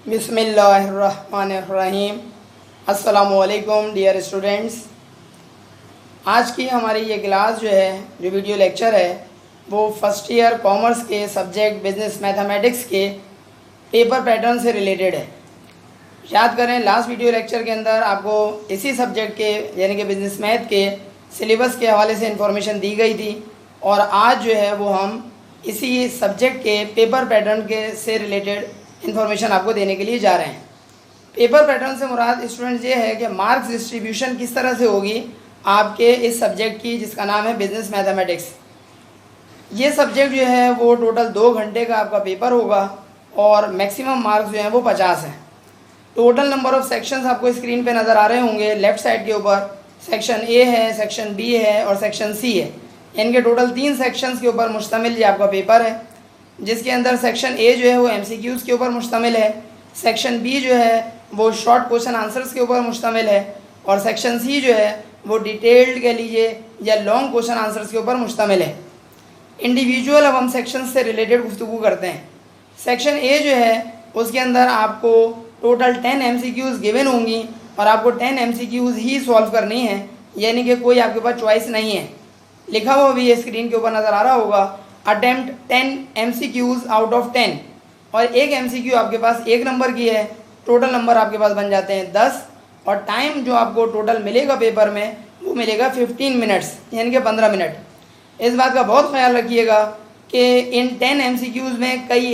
बिस्मिल्लाहिर्रहमानिर्रहीम। अस्सलामुअलैकुम dear students. आज की हमारी ये क्लास जो है, जो वीडियो लेक्चर है, वो फर्स्ट ईयर कॉमर्स के सब्जेक्ट बिज़नेस मैथमेटिक्स के पेपर पैटर्न से रिलेटेड है। याद करें, लास्ट वीडियो लेक्चर के अंदर आपको इसी सब्जेक्ट के यानी कि बिज़नेस मैथ के सिलेबस के हवाले से इंफॉर्मेशन दी गई थी और आज जो है वो हम इसी सब्जेक्ट के पेपर पैटर्न के से रिलेटेड इन्फॉर्मेशन आपको देने के लिए जा रहे हैं। पेपर पैटर्न से मुराद स्टूडेंट्स ये है कि मार्क्स डिस्ट्रीब्यूशन किस तरह से होगी आपके इस सब्जेक्ट की, जिसका नाम है बिज़नेस मैथमेटिक्स। ये सब्जेक्ट जो है वो टोटल 2 घंटे का आपका पेपर होगा और मैक्सिमम मार्क्स जो हैं वो 50 हैं। टोटल नंबर ऑफ़ सेक्शंस आपको स्क्रीन पे नज़र आ रहे होंगे लेफ़्ट साइड के ऊपर। सेक्शन ए है, सेक्शन बी है और सेक्शन सी है। इनके टोटल 3 सेक्शंस के ऊपर मुश्तमिल ये आपका पेपर है, जिसके अंदर सेक्शन ए जो है वो MCQs के ऊपर मुश्तमिल है, सेक्शन बी जो है वो शॉर्ट क्वेश्चन आंसर्स के ऊपर मुश्तमिल है और सेक्शन सी जो है वो डिटेल्ड कह लीजिए या लॉन्ग क्वेश्चन आंसर्स के ऊपर मुश्तमिल है। इंडिविजुअल अब हम सेक्शन से रिलेटेड गुफ्तगू करते हैं। सेक्शन ए जो है उसके अंदर आपको टोटल 10 MCQs गिवन होंगी और आपको 10 MCQs ही सॉल्व करनी है, यानी कि कोई आपके पास चॉइस नहीं है। लिखा हुआ भी ये स्क्रीन के ऊपर नज़र आ रहा होगा, अटेम्प्ट 10 MCQs आउट ऑफ 10 और एक MCQ आपके पास 1 नंबर की है। टोटल नंबर आपके पास बन जाते हैं 10 और टाइम जो आपको टोटल मिलेगा पेपर में वो मिलेगा 15 मिनट्स यानी कि 15 मिनट। इस बात का बहुत ख्याल रखिएगा कि इन 10 MCQs में कई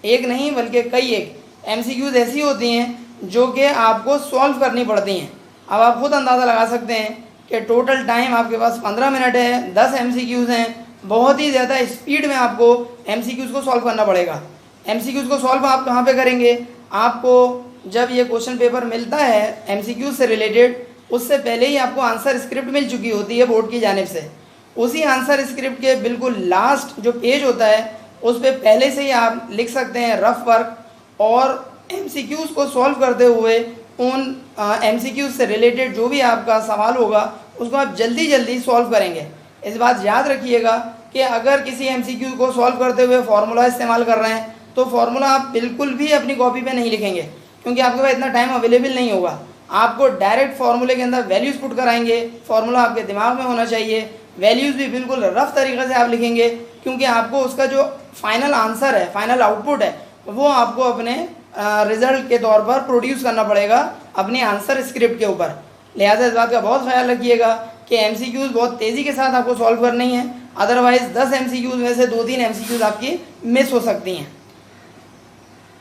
एक नहीं बल्कि कई MCQs ऐसी होती हैं जो कि आपको सॉल्व करनी पड़ती हैं। अब आप खुद अंदाज़ा लगा सकते हैं कि टोटल टाइम आपके पास 15 मिनट है, 10 MCQs हैं, बहुत ही ज़्यादा स्पीड में आपको MCQs को सॉल्व करना पड़ेगा। MCQs को सॉल्व आप कहाँ पे करेंगे? आपको जब ये क्वेश्चन पेपर मिलता है MCQs से रिलेटेड, उससे पहले ही आपको आंसर स्क्रिप्ट मिल चुकी होती है बोर्ड की जानिब से। उसी आंसर स्क्रिप्ट के बिल्कुल लास्ट जो पेज होता है उस पर पहले से ही आप लिख सकते हैं रफ वर्क और MCQs को सॉल्व करते हुए उन MCQs से रिलेटेड जो भी आपका सवाल होगा उसको आप जल्दी सॉल्व करेंगे। इस बात याद रखिएगा कि अगर किसी MCQ को सॉल्व करते हुए फार्मूला इस्तेमाल कर रहे हैं तो फार्मूला आप बिल्कुल भी अपनी कॉपी पे नहीं लिखेंगे, क्योंकि आपके पास इतना टाइम अवेलेबल नहीं होगा। आपको डायरेक्ट फार्मूले के अंदर वैल्यूज़ पुट कराएंगे, फार्मूला आपके दिमाग में होना चाहिए, वैल्यूज़ भी बिल्कुल रफ तरीके से आप लिखेंगे, क्योंकि आपको उसका जो फाइनल आंसर है, फाइनल आउटपुट है, वो आपको अपने रिज़ल्ट के तौर पर प्रोड्यूस करना पड़ेगा अपने आंसर स्क्रिप्ट के ऊपर। लिहाजा इस बात का बहुत ख्याल रखिएगा कि MCQs बहुत तेज़ी के साथ आपको सॉल्व करनी है, अदरवाइज़ 10 MCQs में से 2-3 MCQs आपकी मिस हो सकती हैं।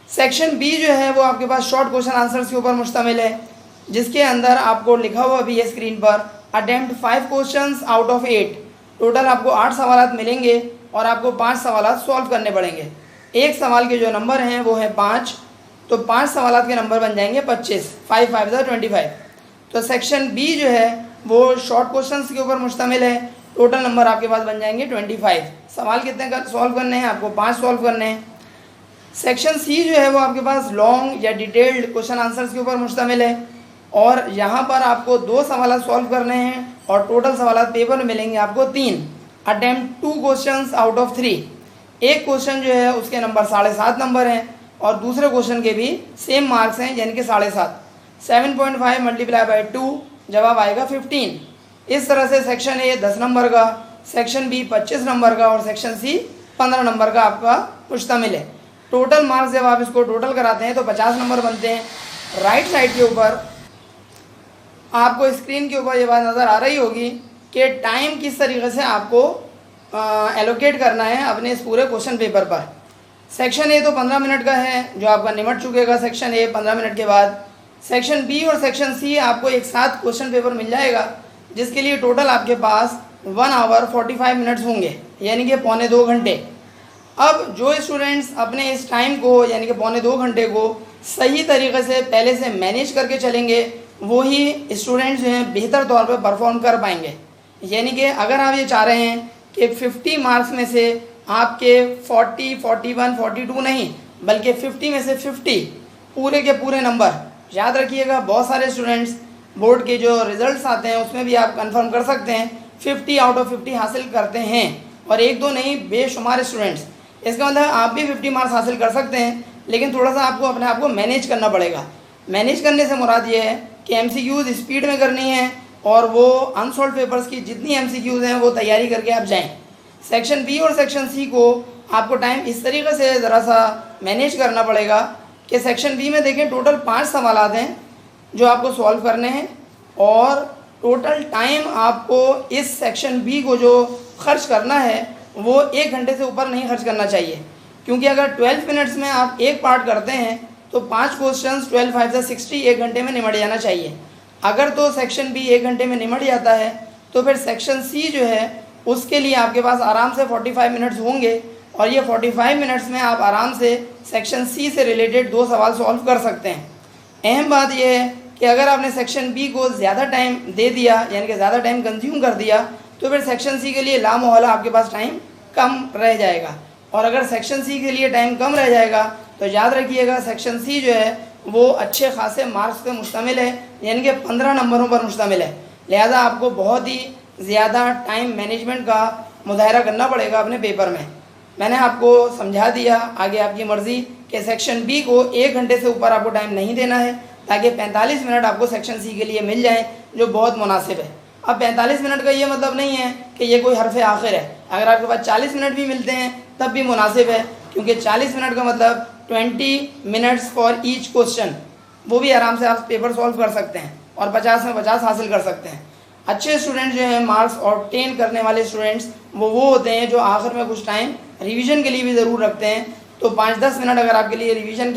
सेक्शन बी जो है वो आपके पास शॉर्ट क्वेश्चन आंसर्स के ऊपर मुश्तमिल है, जिसके अंदर आपको लिखा हुआ भी है स्क्रीन पर, attempt 5 questions out of 8। Total आपको 8 सवाल मिलेंगे और आपको 5 सवाल सॉल्व करने पड़ेंगे। एक सवाल के जो नंबर हैं वो है 5, तो 5 सवाल के नंबर बन जाएंगे 25, 5 5 25। तो सेक्शन बी जो है वो शॉर्ट क्वेश्चंस के ऊपर मुश्तमिल है। टोटल नंबर आपके पास बन जाएंगे 25। सवाल कितने का सॉल्व करने हैं? आपको 5 सॉल्व करने हैं। सेक्शन सी जो है वो आपके पास लॉन्ग या डिटेल्ड क्वेश्चन आंसर्स के ऊपर मुश्तमिल है और यहाँ पर आपको 2 सवाल सॉल्व करने हैं और टोटल सवाल पेपर में मिलेंगे आपको 3। Attempt 2 question out of 3। एक क्वेश्चन जो है उसके नंबर 7.5 नंबर हैं और दूसरे क्वेश्चन के भी सेम मार्क्स हैं यानी कि 7.5। 7.5 मल्टीप्लाई बाई 2 जवाब आएगा 15। इस तरह से सेक्शन ए 10 नंबर का, सेक्शन बी 25 नंबर का और सेक्शन सी 15 नंबर का आपका मुश्तमिल है। टोटल मार्क्स जब आप इसको टोटल कराते हैं तो 50 नंबर बनते हैं। राइट साइड के ऊपर आपको स्क्रीन के ऊपर ये बात नज़र आ रही होगी कि टाइम किस तरीके से आपको एलोकेट करना है अपने इस पूरे क्वेश्चन पेपर पर। सेक्शन ए तो 15 मिनट का है जो आपका निमट चुकेगा सेक्शन ए 15 मिनट के बाद। सेक्शन बी और सेक्शन सी आपको एक साथ क्वेश्चन पेपर मिल जाएगा, जिसके लिए टोटल आपके पास 1 आवर 45 मिनट्स होंगे यानी कि पौने 2 घंटे। अब जो स्टूडेंट्स अपने इस टाइम को यानी कि पौने 2 घंटे को सही तरीके से पहले से मैनेज करके चलेंगे, वही स्टूडेंट्स जो हैं बेहतर तौर पर परफॉर्म कर पाएंगे। यानी कि अगर आप ये चाह रहे हैं कि 50 मार्क्स में से आपके 40, 41, 42 नहीं बल्कि 50 में से 50 पूरे के पूरे नंबर, याद रखिएगा बहुत सारे स्टूडेंट्स बोर्ड के जो रिज़ल्ट्स आते हैं उसमें भी आप कंफर्म कर सकते हैं 50 आउट ऑफ 50 हासिल करते हैं और 1-2 नहीं बेशुमार स्टूडेंट्स। इसका मतलब आप भी 50 मार्क्स हासिल कर सकते हैं, लेकिन थोड़ा सा आपको अपने आप को मैनेज करना पड़ेगा। मैनेज करने से मुराद ये है कि MCQs स्पीड में करनी है और वो अनसॉल्व पेपर्स की जितनी MCQs हैं वो तैयारी करके आप जाएं। सेक्शन बी और सेक्शन सी को आपको टाइम इस तरीके से ज़रा सा मैनेज करना पड़ेगा कि सेक्शन बी में देखें टोटल 5 सवालात हैं जो आपको सॉल्व करने हैं और टोटल टाइम आपको इस सेक्शन बी को जो खर्च करना है वो 1 घंटे से ऊपर नहीं खर्च करना चाहिए, क्योंकि अगर 12 मिनट्स में आप एक पार्ट करते हैं तो 5 क्वेश्चंस 12 5 60 1 घंटे में निमट जाना चाहिए। अगर तो सेक्शन बी 1 घंटे में निमट जाता है तो फिर सेक्शन सी जो है उसके लिए आपके पास आराम से 45 मिनट्स होंगे और ये 45 मिनट्स में आप आराम से सेक्शन सी से रिलेटेड 2 सवाल सॉल्व कर सकते हैं। अहम बात यह है कि अगर आपने सेक्शन बी को ज़्यादा टाइम दे दिया यानी कि ज़्यादा टाइम कंज्यूम कर दिया तो फिर सेक्शन सी के लिए लामोहला आपके पास टाइम कम रह जाएगा। और अगर सेक्शन सी के लिए टाइम कम रह जाएगा तो याद रखिएगा सेक्शन सी जो है वो अच्छे खासे मार्क्स पे मुश्तमिल है, यानी कि 15 नंबरों पर मुश्तमिल है। लिहाजा आपको बहुत ही ज़्यादा टाइम मैनेजमेंट का मुजाहरा करना पड़ेगा अपने पेपर में। मैंने आपको समझा दिया, आगे आपकी मर्ज़ी कि सेक्शन बी को 1 घंटे से ऊपर आपको टाइम नहीं देना है ताकि 45 मिनट आपको सेक्शन सी के लिए मिल जाए जो बहुत मुनासिब है। अब 45 मिनट का ये मतलब नहीं है कि ये कोई हरफ आखिर है, अगर आपके पास 40 मिनट भी मिलते हैं तब भी मुनासिब है, क्योंकि 40 मिनट का मतलब 20 मिनट्स फॉर ईच क्वेश्चन, वो भी आराम से आप पेपर सॉल्व कर सकते हैं और 50 में 50 हासिल कर सकते हैं। अच्छे स्टूडेंट जो हैं मार्क्स ऑब्टेन करने वाले स्टूडेंट्स वो होते हैं जो आखिर में कुछ टाइम रिवीजन के लिए भी ज़रूर रखते हैं। तो 5-10 मिनट अगर आपके लिए रिवीजन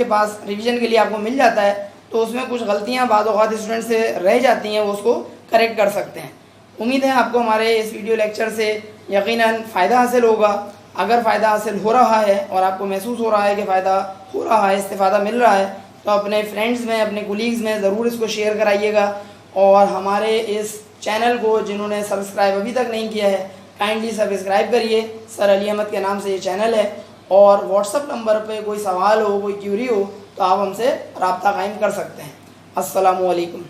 के लिए आपको मिल जाता है तो उसमें कुछ गलतियाँ बाद औक़ात स्टूडेंट से रह जाती हैं, वो उसको करेक्ट कर सकते हैं। उम्मीद है आपको हमारे इस वीडियो लेक्चर से यकीनन फ़ायदा हासिल होगा। अगर फ़ायदा हासिल हो रहा है और आपको महसूस हो रहा है कि फ़ायदा हो रहा है, इस्तिफ़ादा मिल रहा है, तो अपने फ्रेंड्स में, अपने कुलीग्स में ज़रूर इसको शेयर कराइएगा। और हमारे इस चैनल को जिन्होंने सब्सक्राइब अभी तक नहीं किया है काइंडली सब्सक्राइब करिए। सर अली अहमद के नाम से ये चैनल है। और व्हाट्सअप नंबर पे कोई सवाल हो, कोई क्यूरी हो तो आप हमसे रब्ता कायम कर सकते हैं। अस्सलामु अलैकुम।